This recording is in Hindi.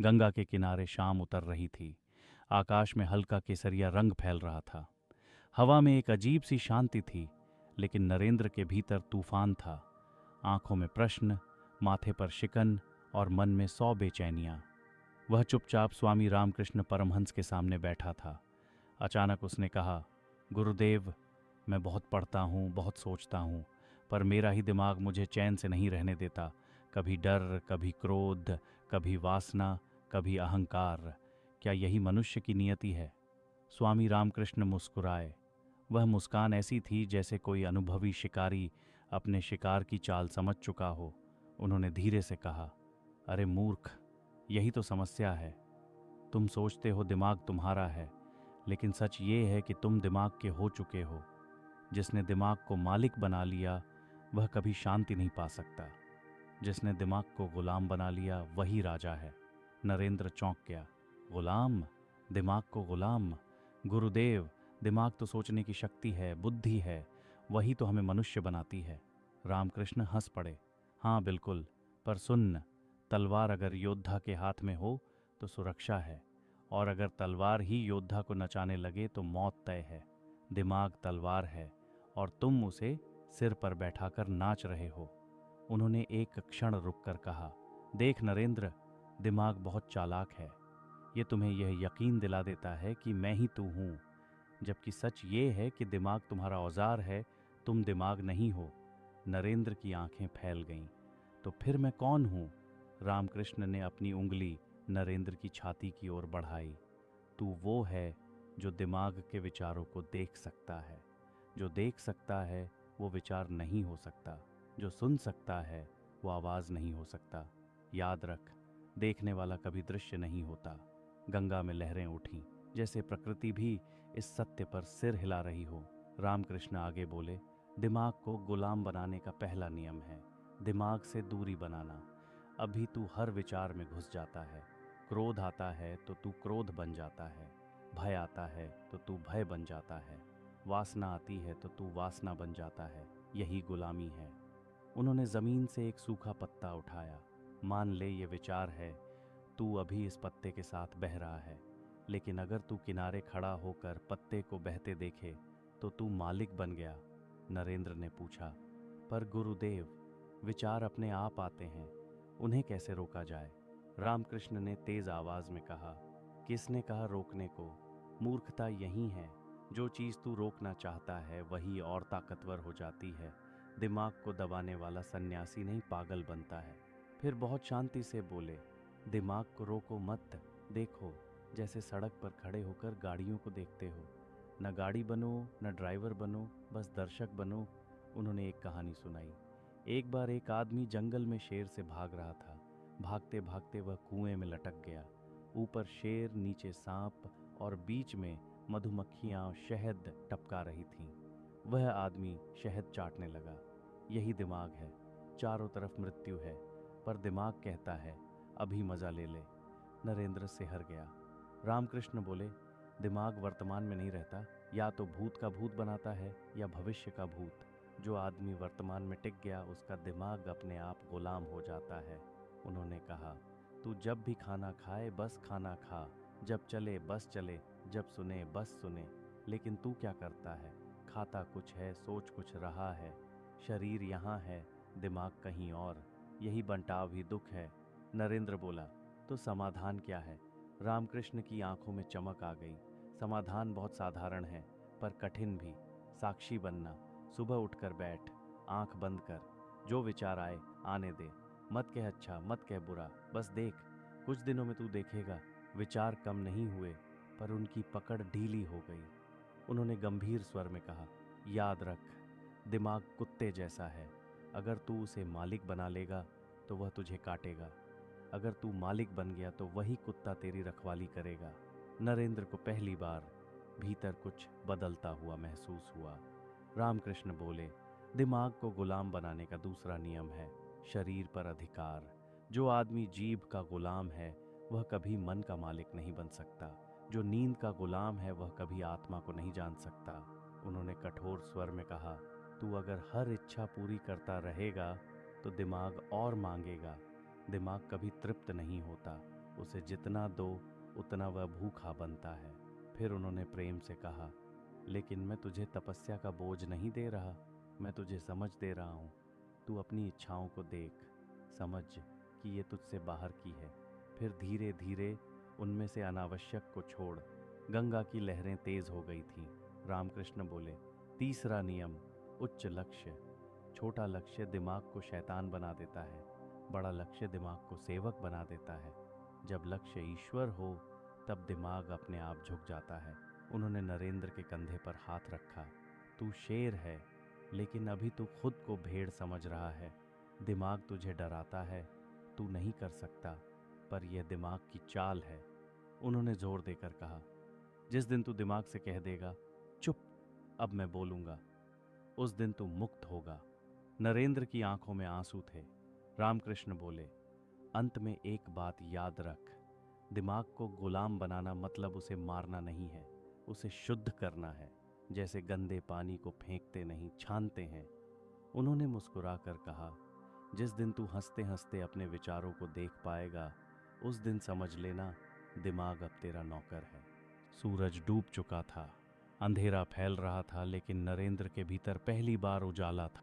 गंगा के किनारे शाम उतर रही थी। आकाश में हल्का केसरिया रंग फैल रहा था। हवा में एक अजीब सी शांति थी, लेकिन नरेंद्र के भीतर तूफान था। आंखों में प्रश्न, माथे पर शिकन और मन में 100 बेचैनियां। वह चुपचाप स्वामी रामकृष्ण परमहंस के सामने बैठा था। अचानक उसने कहा, गुरुदेव, मैं बहुत पढ़ता हूँ, बहुत सोचता हूँ, पर मेरा ही दिमाग मुझे चैन से नहीं रहने देता। कभी डर, कभी क्रोध, कभी वासना, कभी अहंकार। क्या यही मनुष्य की नियति है? स्वामी रामकृष्ण मुस्कुराए। वह मुस्कान ऐसी थी जैसे कोई अनुभवी शिकारी अपने शिकार की चाल समझ चुका हो। उन्होंने धीरे से कहा, अरे मूर्ख, यही तो समस्या है। तुम सोचते हो दिमाग तुम्हारा है, लेकिन सच ये है कि तुम दिमाग के हो चुके हो। जिसने दिमाग को मालिक बना लिया वह कभी शांति नहीं पा सकता। जिसने दिमाग को गुलाम बना लिया वही राजा है। नरेंद्र चौंक गया। गुलाम? दिमाग को गुलाम? गुरुदेव, दिमाग तो सोचने की शक्ति है, बुद्धि है, वही तो हमें मनुष्य बनाती है। रामकृष्ण हंस पड़े। हाँ बिल्कुल, पर सुन, तलवार अगर योद्धा के हाथ में हो तो सुरक्षा है, और अगर तलवार ही योद्धा को नचाने लगे तो मौत तय है। दिमाग तलवार है और तुम उसे सिर पर बैठाकर नाच रहे हो। उन्होंने एक क्षण रुककर कहा, देख नरेंद्र, दिमाग बहुत चालाक है। ये तुम्हें यह यकीन दिला देता है कि मैं ही तू हूँ, जबकि सच ये है कि दिमाग तुम्हारा औजार है, तुम दिमाग नहीं हो। नरेंद्र की आंखें फैल गईं। तो फिर मैं कौन हूँ? रामकृष्ण ने अपनी उंगली नरेंद्र की छाती की ओर बढ़ाई। तू वो है जो दिमाग के विचारों को देख सकता है। जो देख सकता है वो विचार नहीं हो सकता। जो सुन सकता है वो आवाज़ नहीं हो सकता। याद रख, देखने वाला कभी दृश्य नहीं होता। गंगा में लहरें उठीं, जैसे प्रकृति भी इस सत्य पर सिर हिला रही हो। रामकृष्ण आगे बोले, दिमाग को गुलाम बनाने का पहला नियम है दिमाग से दूरी बनाना। अभी तू हर विचार में घुस जाता है। क्रोध आता है तो तू क्रोध बन जाता है, भय आता है तो तू भय बन जाता है, वासना आती है तो तू वासना बन जाता है। यही गुलामी है। उन्होंने जमीन से एक सूखा पत्ता उठाया। मान ले ये विचार है, तू अभी इस पत्ते के साथ बह रहा है, लेकिन अगर तू किनारे खड़ा होकर पत्ते को बहते देखे तो तू मालिक बन गया। नरेंद्र ने पूछा, पर गुरुदेव, विचार अपने आप आते हैं, उन्हें कैसे रोका जाए? रामकृष्ण ने तेज आवाज में कहा, किसने कहा रोकने को? मूर्खता यही है, जो चीज तू रोकना चाहता है वही और ताकतवर हो जाती है। दिमाग को दबाने वाला सन्यासी नहीं, पागल बनता है। फिर बहुत शांति से बोले, दिमाग को रोको मत। देखो, जैसे सड़क पर खड़े होकर गाड़ियों को देखते हो। न गाड़ी बनो, न ड्राइवर बनो, बस दर्शक बनो। उन्होंने एक कहानी सुनाई। एक बार एक आदमी जंगल में शेर से भाग रहा था। भागते भागते वह कुएं में लटक गया। ऊपर शेर, नीचे सांप और बीच में मधुमक्खियां शहद टपका रही थीं। वह आदमी शहद चाटने लगा। यही दिमाग है, चारों तरफ मृत्यु है, पर दिमाग कहता है अभी मजा ले ले। नरेंद्र सिहर गया। रामकृष्ण बोले, दिमाग वर्तमान में नहीं रहता, या तो भूत का भूत बनाता है या भविष्य का भूत। जो आदमी वर्तमान में टिक गया उसका दिमाग अपने आप गुलाम हो जाता है। उन्होंने कहा, तू जब भी खाना खाए बस खाना खा, जब चले बस चले, जब सुने बस सुने। लेकिन तू क्या करता है? खाता कुछ है, सोच कुछ रहा है। शरीर यहाँ है, दिमाग कहीं और। यही बंटाव ही दुख है। नरेंद्र बोला, तो समाधान क्या है? रामकृष्ण की आंखों में चमक आ गई। समाधान बहुत साधारण है, पर कठिन भी। साक्षी बनना। सुबह उठकर बैठ, आंख बंद कर, जो विचार आए आने दे। मत कह अच्छा, मत कह बुरा, बस देख। कुछ दिनों में तू देखेगा, विचार कम नहीं हुए, पर उनकी पकड़ ढीली हो गई। उन्होंने गंभीर स्वर में कहा, याद रख, दिमाग कुत्ते जैसा है। अगर तू उसे मालिक बना लेगा तो वह तुझे काटेगा। अगर तू मालिक बन गया तो वही कुत्ता तेरी रखवाली करेगा। नरेंद्र को पहली बार भीतर कुछ बदलता हुआ महसूस हुआ। रामकृष्ण बोले, दिमाग को गुलाम बनाने का दूसरा नियम है शरीर पर अधिकार। जो आदमी जीभ का गुलाम है वह कभी मन का मालिक नहीं बन सकता। जो नींद का गुलाम है वह कभी आत्मा को नहीं जान सकता। उन्होंने कठोर स्वर में कहा, तू अगर हर इच्छा पूरी करता रहेगा तो दिमाग और मांगेगा। दिमाग कभी तृप्त नहीं होता। उसे जितना दो उतना वह भूखा बनता है। फिर उन्होंने प्रेम से कहा, लेकिन मैं तुझे तपस्या का बोझ नहीं दे रहा, मैं तुझे समझ दे रहा हूँ। तू अपनी इच्छाओं को देख, समझ कि ये तुझसे बाहर की है। फिर धीरे धीरे उनमें से अनावश्यक को छोड़। गंगा की लहरें तेज हो गई थीं। रामकृष्ण बोले, तीसरा नियम, उच्च लक्ष्य। छोटा लक्ष्य दिमाग को शैतान बना देता है, बड़ा लक्ष्य दिमाग को सेवक बना देता है। जब लक्ष्य ईश्वर हो तब दिमाग अपने आप झुक जाता है। उन्होंने नरेंद्र के कंधे पर हाथ रखा। तू शेर है, लेकिन अभी तू खुद को भेड़ समझ रहा है। दिमाग तुझे डराता है, तू नहीं कर सकता, पर यह दिमाग की चाल है। उन्होंने जोर देकर कहा, जिस दिन तू दिमाग से कह देगा, चुप, अब मैं बोलूंगा, उस दिन तू मुक्त होगा। नरेंद्र की आंखों में आंसू थे। रामकृष्ण बोले, अंत में एक बात याद रख, दिमाग को गुलाम बनाना मतलब उसे मारना नहीं है, उसे शुद्ध करना है। जैसे गंदे पानी को फेंकते नहीं, छानते हैं। उन्होंने मुस्कुराकर कहा, जिस दिन तू हंसते हंसते अपने विचारों को देख पाएगा, उस दिन समझ लेना दिमाग अब तेरा नौकर है। सूरज डूब चुका था, अंधेरा फैल रहा था, लेकिन नरेंद्र के भीतर पहली बार उजाला था।